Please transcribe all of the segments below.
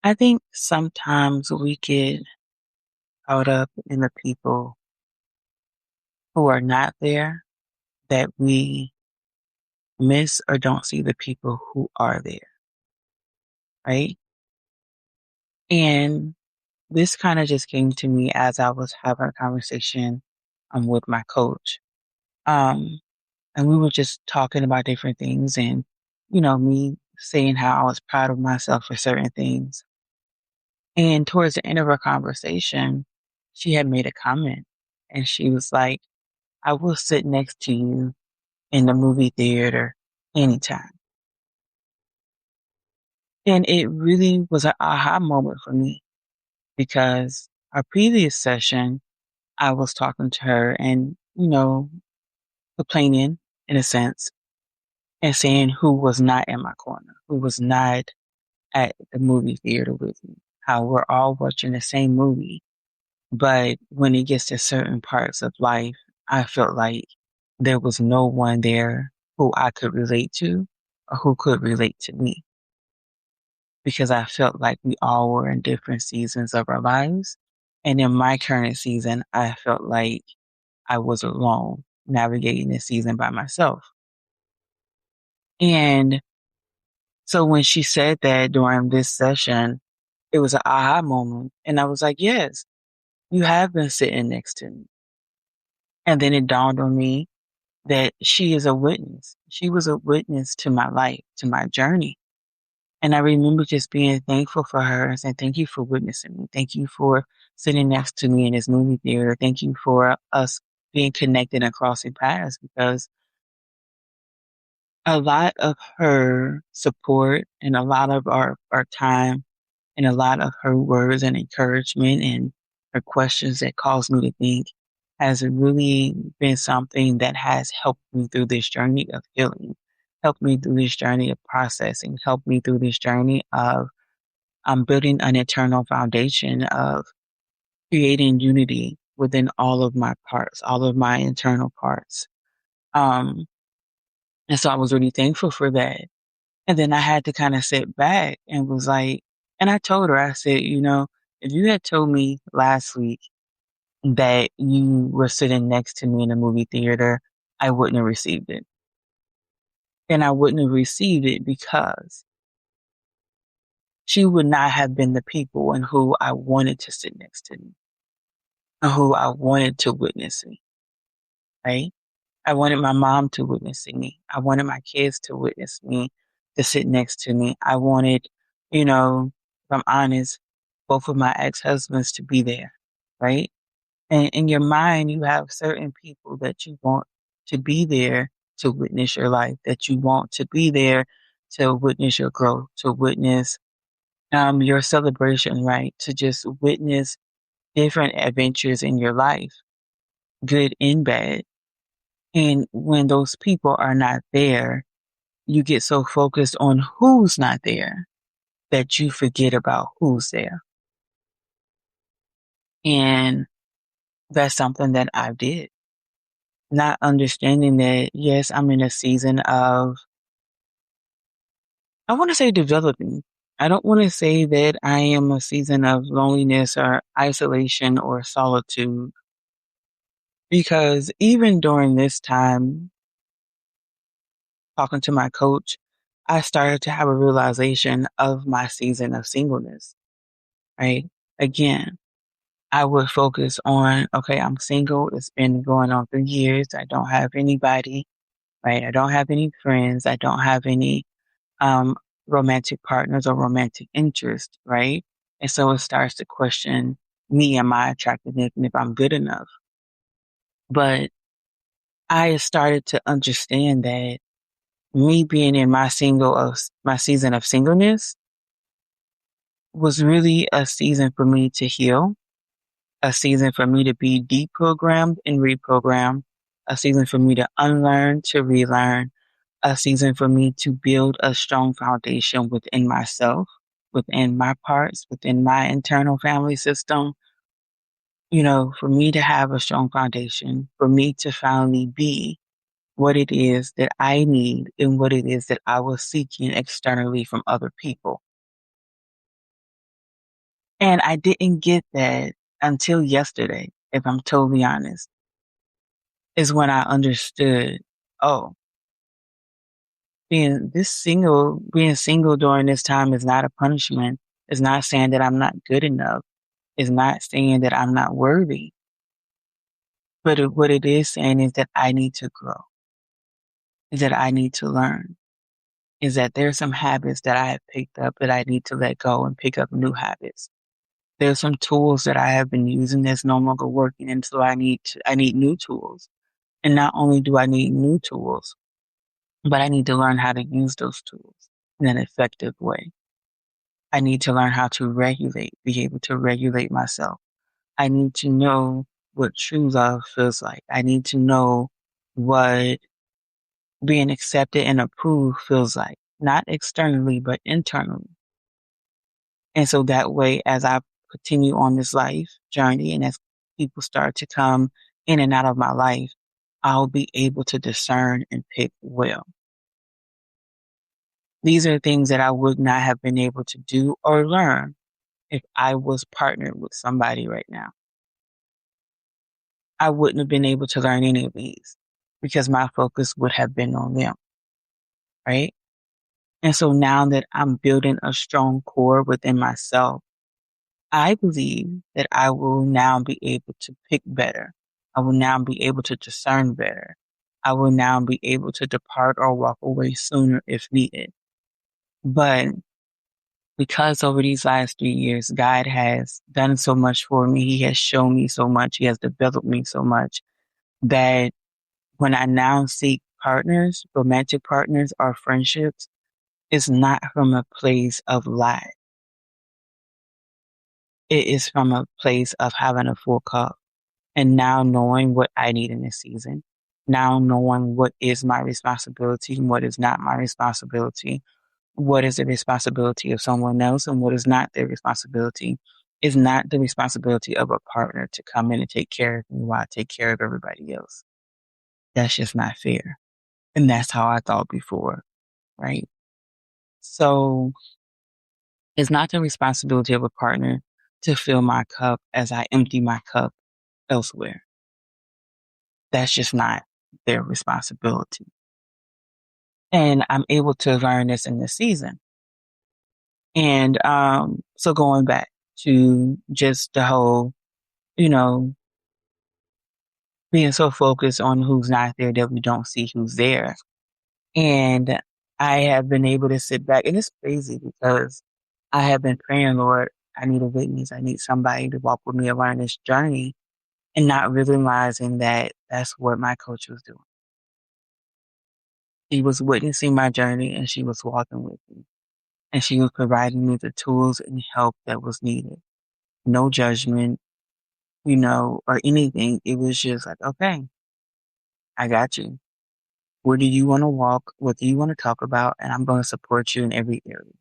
I think sometimes we get caught up in the people who are not there that we miss or don't see the people who are there, right? And this kind of just came to me as I was having a conversation with my coach. Um, and we were just talking about different things and, me saying how I was proud of myself for certain things. And towards the end of our conversation, she had made a comment and she was like, I will sit next to you in the movie theater anytime. And it really was an aha moment for me because our previous session, I was talking to her and, complaining in a sense and saying who was not in my corner, who was not at the movie theater with me, how we're all watching the same movie. But when it gets to certain parts of life, I felt like there was no one there who I could relate to or who could relate to me because I felt like we all were in different seasons of our lives. And in my current season, I felt like I was alone navigating this season by myself. And so when she said that during this session, it was an aha moment. And I was like, yes, you have been sitting next to me. And then it dawned on me that she is a witness. She was a witness to my life, to my journey. And I remember just being thankful for her and saying, thank you for witnessing me. Thank you for sitting next to me in this movie theater. Thank you for us being connected and crossing paths because a lot of her support and a lot of our time and a lot of her words and encouragement and her questions that caused me to think has really been something that has helped me through this journey of healing, helped me through this journey of processing, helped me through this journey of building an eternal foundation of creating unity within all of my parts, all of my internal parts. Um, and so I was really thankful for that. And then I had to kind of sit back and was like, and I told her, I said, if you had told me last week that you were sitting next to me in a movie theater, I wouldn't have received it. And I wouldn't have received it because she would not have been the people and who I wanted to sit next to me and who I wanted to witness me, right? I wanted my mom to witness me. I wanted my kids to witness me, to sit next to me. I wanted, if I'm honest, both of my ex-husbands to be there, right? And in your mind, you have certain people that you want to be there to witness your life, that you want to be there to witness your growth, to witness your celebration, right? To just witness different adventures in your life, good and bad. And when those people are not there, you get so focused on who's not there that you forget about who's there. And that's something that I did. Not understanding that, yes, I'm in a season of, I want to say developing. I don't want to say that I am a season of loneliness or isolation or solitude because even during this time, talking to my coach, I started to have a realization of my season of singleness, right? Again, I would focus on, okay, I'm single. It's been going on 3 years. I don't have anybody, right? I don't have any friends. I don't have any um, romantic partners or romantic interest, right? And so it starts to question me and my attractiveness and if I'm good enough. But I started to understand that me being in my season of singleness was really a season for me to heal, a season for me to be deprogrammed and reprogrammed, a season for me to unlearn, to relearn, a season for me to build a strong foundation within myself, within my parts, within my internal family system. For me to have a strong foundation, for me to finally be what it is that I need and what it is that I was seeking externally from other people. And I didn't get that until yesterday, if I'm totally honest, is when I understood, oh, being single during this time is not a punishment. It's not saying that I'm not good enough. It's not saying that I'm not worthy. But what it is saying is that I need to grow, is that I need to learn, is that there's some habits that I have picked up that I need to let go and pick up new habits. There's some tools that I have been using that's no longer working, and so I need new tools. And not only do I need new tools, but I need to learn how to use those tools in an effective way. I need to learn how to be able to regulate myself. I need to know what true love feels like. I need to know what being accepted and approved feels like, not externally, but internally. And so that way, as I continue on this life journey and as people start to come in and out of my life, I'll be able to discern and pick well. These are things that I would not have been able to do or learn if I was partnered with somebody right now. I wouldn't have been able to learn any of these because my focus would have been on them, right? And so now that I'm building a strong core within myself, I believe that I will now be able to pick better. I will now be able to discern better. I will now be able to depart or walk away sooner if needed. But because over these last 3 years, God has done so much for me, He has shown me so much, He has developed me so much that when I now seek partners, romantic partners or friendships, it's not from a place of lack. It is from a place of having a full cup and now knowing what I need in this season. Now knowing what is my responsibility and what is not my responsibility. What is the responsibility of someone else and what is not their responsibility. Is not the responsibility of a partner to come in and take care of me while I take care of everybody else. That's just not fair. And that's how I thought before, right? So it's not the responsibility of a partner to fill my cup as I empty my cup elsewhere. That's just not their responsibility. And I'm able to learn this in this season. And so going back to just the whole, you know, being so focused on who's not there that we don't see who's there. And I have been able to sit back, and it's crazy because I have been praying, Lord, I need a witness. I need somebody to walk with me along this journey and not realizing that that's what my coach was doing. She was witnessing my journey and she was walking with me and she was providing me the tools and help that was needed. No judgment, or anything. It was just like, okay, I got you. Where do you want to walk? What do you want to talk about? And I'm going to support you in every area.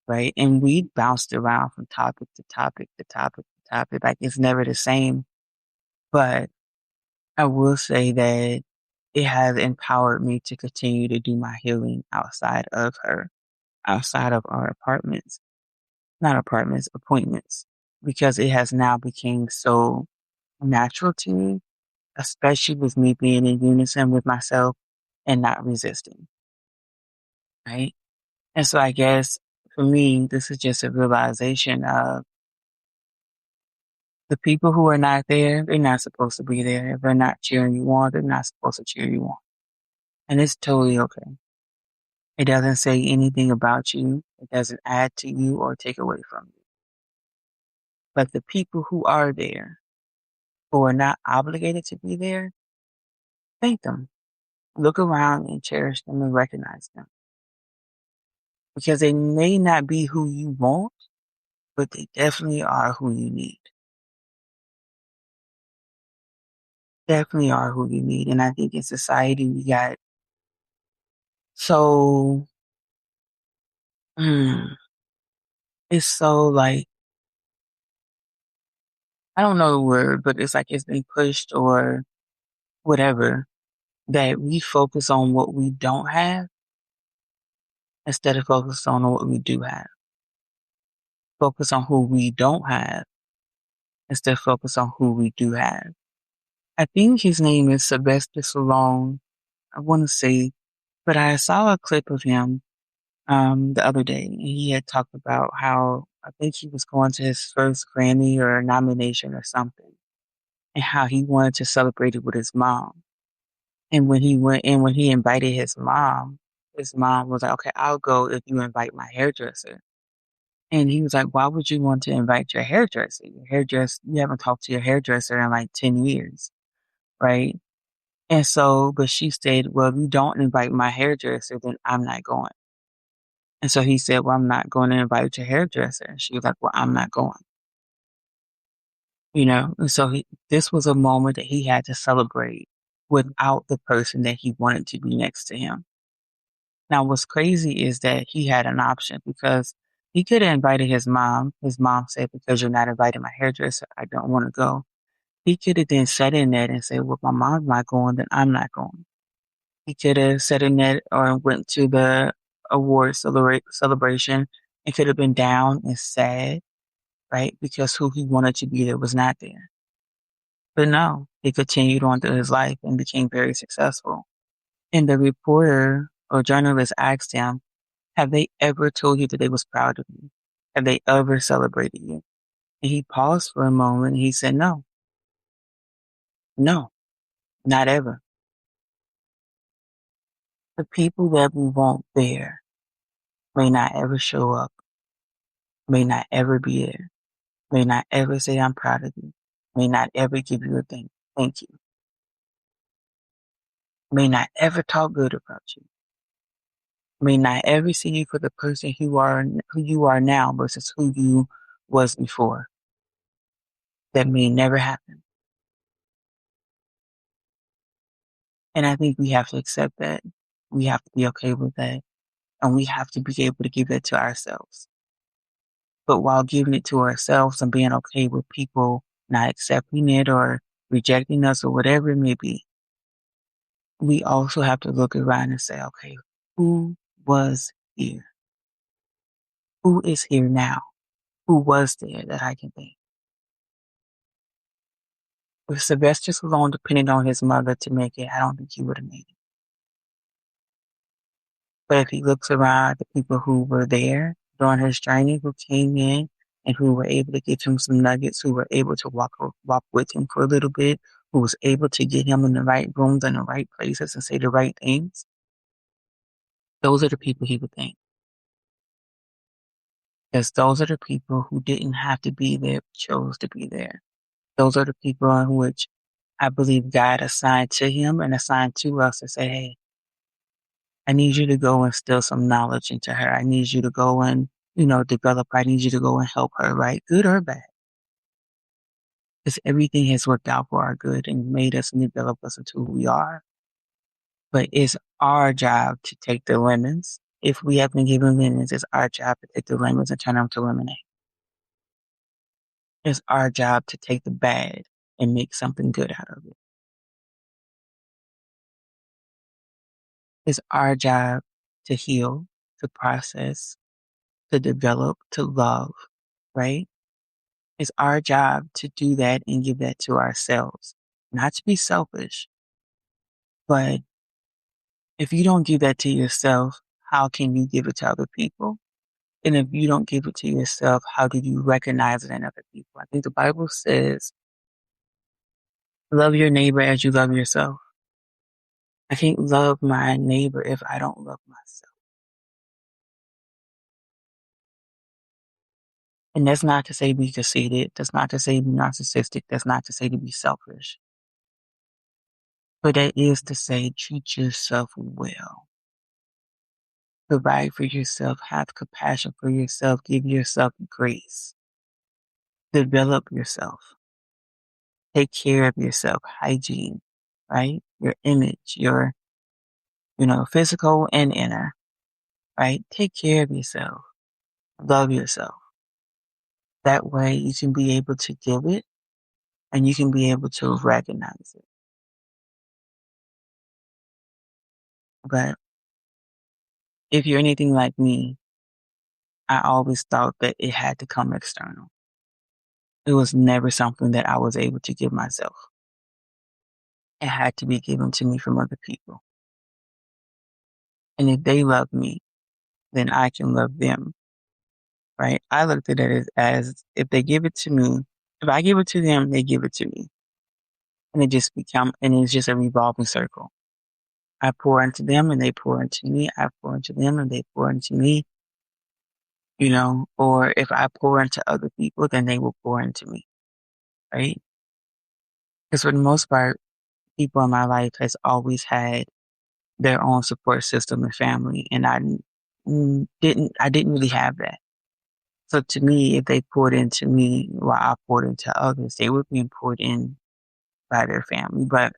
Right. And we bounced around from topic to topic to topic to topic. Like it's never the same. But I will say that it has empowered me to continue to do my healing outside of her, outside of our not apartments, appointments, because it has now become so natural to me, especially with me being in unison with myself and not resisting. Right. And so I guess for me, this is just a realization of the people who are not there, they're not supposed to be there. If they're not cheering you on, they're not supposed to cheer you on. And it's totally okay. It doesn't say anything about you. It doesn't add to you or take away from you. But the people who are there, who are not obligated to be there, thank them. Look around and cherish them and recognize them. Because they may not be who you want, but they definitely are who you need. Definitely are who you need. And I think in society, we got so, mm, it's so like, I don't know the word, but it's like it's been pushed or whatever that we focus on what we don't have instead of focus on what we do have. focus on who we don't have instead of focus on who we do have. I think his name is Sylvester Stallone. I want to say, but I saw a clip of him the other day, and he had talked about how I think he was going to his first Grammy or nomination or something, and how he wanted to celebrate it with his mom. And when he went and when he invited his mom was like, "Okay, I'll go if you invite my hairdresser." And he was like, "Why would you want to invite your hairdresser? You haven't talked to your hairdresser in like 10 years, right?" And so, but she said, "Well, if you don't invite my hairdresser, then I'm not going." And so he said, "Well, I'm not going to invite your hairdresser." And she was like, "Well, I'm not going." And so this was a moment that he had to celebrate without the person that he wanted to be next to him. Now, what's crazy is that he had an option because he could have invited his mom. His mom said, "Because you're not inviting my hairdresser, I don't want to go." He could have then sat in that and said, "Well, if my mom's not going, then I'm not going." He could have sat in that or went to the celebration and could have been down and sad, right? Because who he wanted to be there was not there. But no, he continued on through his life and became very successful. And the reporter or journalist asked him, "Have they ever told you that they was proud of you? Have they ever celebrated you?" And he paused for a moment and he said, "No, no, not ever. The people that we want there may not ever show up, may not ever be there, may not ever say I'm proud of you, may not ever give you a thank you, may not ever talk good about you, may not ever see you for the person who you are now versus who you was before. That may never happen." And I think we have to accept that. We have to be okay with that. And we have to be able to give that to ourselves. But while giving it to ourselves and being okay with people not accepting it or rejecting us or whatever it may be, we also have to look around and say, okay, who was here? Who is here now? Who was there that I can thank? If Sylvester Stallone depended on his mother to make it, I don't think he would have made it. But if he looks around at the people who were there during his journey, who came in and who were able to give him some nuggets, who were able to walk with him for a little bit, who was able to get him in the right rooms and the right places and say the right things, those are the people he would thank. Because those are the people who didn't have to be there, chose to be there. Those are the people in which I believe God assigned to him and assigned to us to say, hey, I need you to go and instill some knowledge into her. I need you to go and, develop her. I need you to go and help her, right? Good or bad. Because everything has worked out for our good and made us and developed us into who we are. But it's our job to take the lemons. If we have been given lemons, it's our job to take the lemons and turn them to lemonade. It's our job to take the bad and make something good out of it. It's our job to heal, to process, to develop, to love, right? It's our job to do that and give that to ourselves. Not to be selfish, but if you don't give that to yourself, how can you give it to other people? And if you don't give it to yourself, how do you recognize it in other people? I think the Bible says, love your neighbor as you love yourself. I can't love my neighbor if I don't love myself. And that's not to say be conceited. That's not to say be narcissistic. That's not to say to be selfish. But that is to say treat yourself well. Provide for yourself. Have compassion for yourself. Give yourself grace. Develop yourself. Take care of yourself. Hygiene, right? Your image, your, physical and inner, right? Take care of yourself. Love yourself. That way you can be able to give it and you can be able to recognize it. But if you're anything like me, I always thought that it had to come external. It was never something that I was able to give myself. It had to be given to me from other people. And if they love me, then I can love them, right? I looked at it as if they give it to me, if I give it to them, they give it to me. And it's just a revolving circle. I pour into them and they pour into me. I pour into them and they pour into me, or if I pour into other people, then they will pour into me, right? Because for the most part, people in my life has always had their own support system and family, and I didn't really have that. So to me, if they poured into me while I poured into others, they were being poured in by their family. But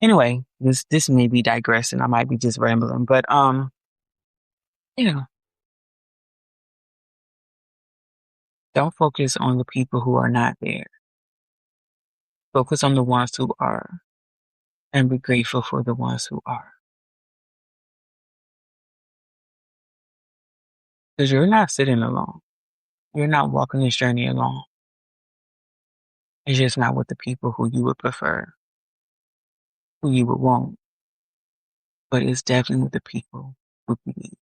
anyway, this may be digressing. I might be just rambling, but you know, don't focus on the people who are not there. Focus on the ones who are, and be grateful for the ones who are. Because you're not sitting alone. You're not walking this journey alone. It's just not with the people who you would prefer, who you would want, but it's definitely with the people who you need.